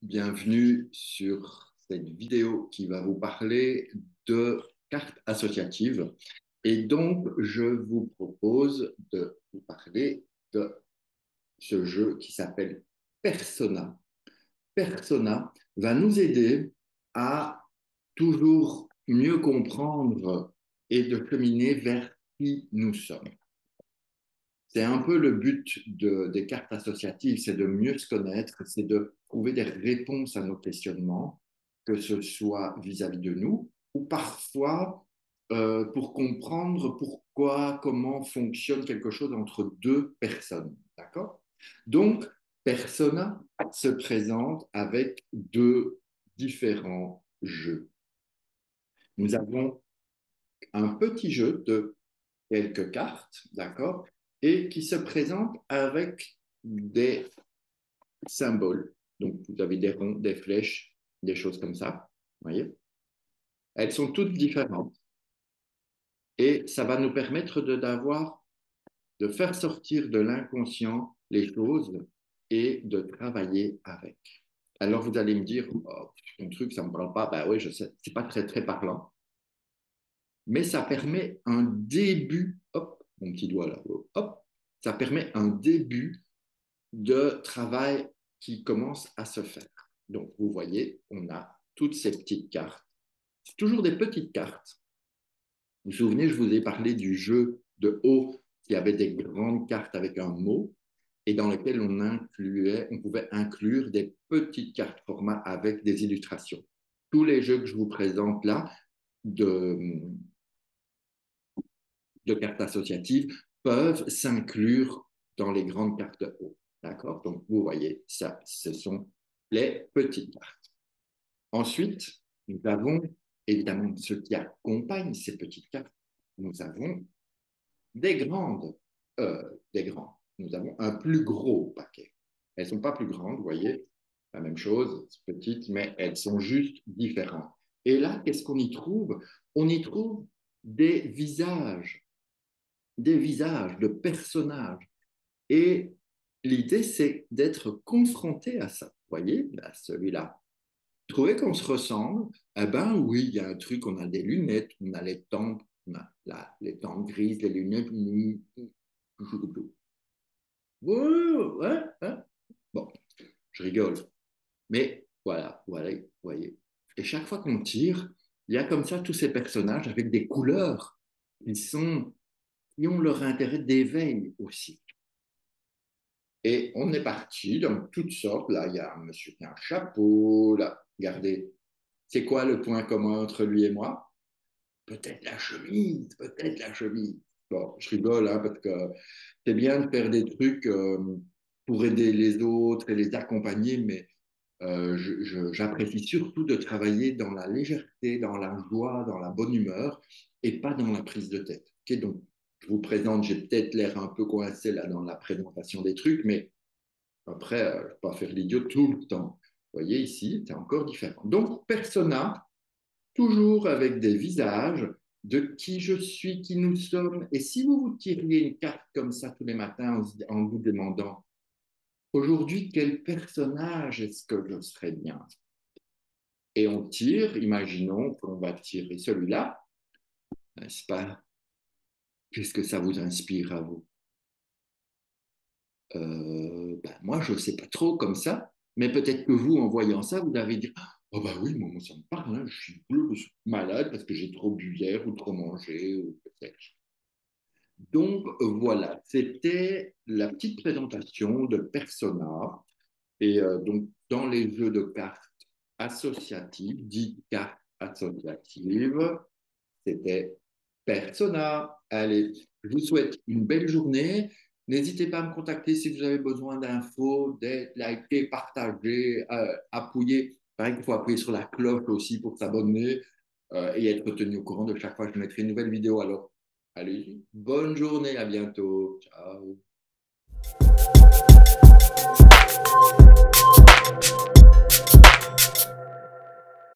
Bienvenue sur cette vidéo qui va vous parler de cartes associatives. Et donc, je vous propose de vous parler de ce jeu qui s'appelle Persona. Persona va nous aider à toujours mieux comprendre et de cheminer vers qui nous sommes. C'est un peu le but des cartes associatives, c'est de mieux se connaître, c'est de trouver des réponses à nos questionnements, que ce soit vis-à-vis de nous ou parfois pour comprendre pourquoi, comment fonctionne quelque chose entre deux personnes. D'accord? Donc, Persona se présente avec deux différents jeux. Nous avons un petit jeu de quelques cartes, d'accord, et qui se présente avec des symboles. Donc, vous avez des ronds, des flèches, des choses comme ça, vous voyez. Elles sont toutes différentes et ça va nous permettre de faire sortir de l'inconscient les choses et de travailler avec. Alors, vous allez me dire, oh, ton truc, ça ne me parle pas. Ben oui, je sais, c'est pas très parlant, mais ça permet un début, hop, mon petit doigt là, hop, ça permet un début de travail qui commence à se faire. Donc, vous voyez, on a toutes ces petites cartes. C'est toujours des petites cartes. Vous vous souvenez, je vous ai parlé du jeu de haut qui avait des grandes cartes avec un mot et dans lequel on pouvait inclure des petites cartes format avec des illustrations. Tous les jeux que je vous présente là de, de cartes associatives peuvent s'inclure dans les grandes cartes de haut. D'accord? Donc, vous voyez, ça, ce sont les petites cartes. Ensuite, nous avons évidemment ce qui accompagne ces petites cartes. Nous avons des grandes, des grands. Nous avons un plus gros paquet. Elles ne sont pas plus grandes, vous voyez, la même chose, petites, mais elles sont juste différentes. Et là, qu'est-ce qu'on y trouve? On y trouve des visages de personnages. Et l'idée, c'est d'être confronté à ça. Vous voyez, là, celui-là. Trouver qu'on se ressemble, eh ben oui, il y a un truc, on a des lunettes, on a les tempes, on a les tempes grises, les lunettes. Ouais, ouais, ouais. Bon, je rigole. Mais voilà, voilà, vous voyez. Et chaque fois qu'on tire, il y a comme ça tous ces personnages avec des couleurs qui ont leur intérêt d'éveil aussi. Et on est parti dans toutes sortes. Là, il y a un monsieur qui a un chapeau. Là, regardez, c'est quoi le point commun entre lui et moi? Peut-être la chemise, peut-être la chemise. Bon, je rigole, hein, parce que c'est bien de faire des trucs pour aider les autres et les accompagner, mais j'apprécie surtout de travailler dans la légèreté, dans la joie, dans la bonne humeur et pas dans la prise de tête. Okay, donc, je vous présente, j'ai peut-être l'air un peu coincé là dans la présentation des trucs, mais après, je ne vais pas faire l'idiot tout le temps. Vous voyez ici, c'est encore différent. Donc, persona, toujours avec des visages de qui je suis, qui nous sommes. Et si vous vous tiriez une carte comme ça tous les matins en vous demandant aujourd'hui, quel personnage est-ce que je serais bien? Et on tire, imaginons qu'on va tirer celui-là, n'est-ce pas? Qu'est-ce que ça vous inspire à vous? Ben, moi, je ne sais pas trop comme ça, mais peut-être que vous, en voyant ça, vous allez dire, oh bah oui, moi, ça me parle, hein, je suis bleu, je suis malade parce que j'ai trop bu hier ou trop mangé, ou peut-être. Donc voilà, c'était la petite présentation de Persona. Et donc, dans les jeux de cartes associatives, dites cartes associatives, c'était Persona. Allez, je vous souhaite une belle journée. N'hésitez pas à me contacter si vous avez besoin d'infos, d'être liké, partagé, appuyer. Pareil qu'il faut appuyer sur la cloche aussi pour s'abonner et être tenu au courant de chaque fois que je mettrai une nouvelle vidéo. Alors, allez, bonne journée, à bientôt. Ciao.